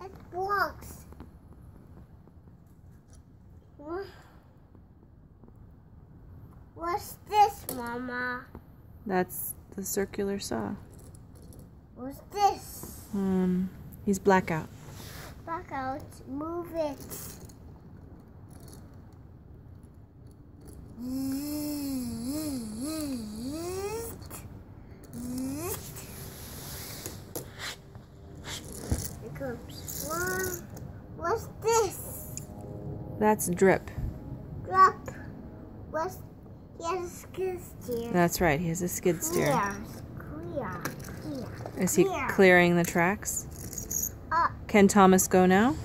It's blocks. What's this, Mama? That's the circular saw. What's this? He's blackout. Back out. Move it. Here comes one. What's this? That's drip. Drop. What's? He has a skid steer. That's right, he has a skid steer. Clear. Is he Clear. clearing the tracks? Up. Can Thomas go now?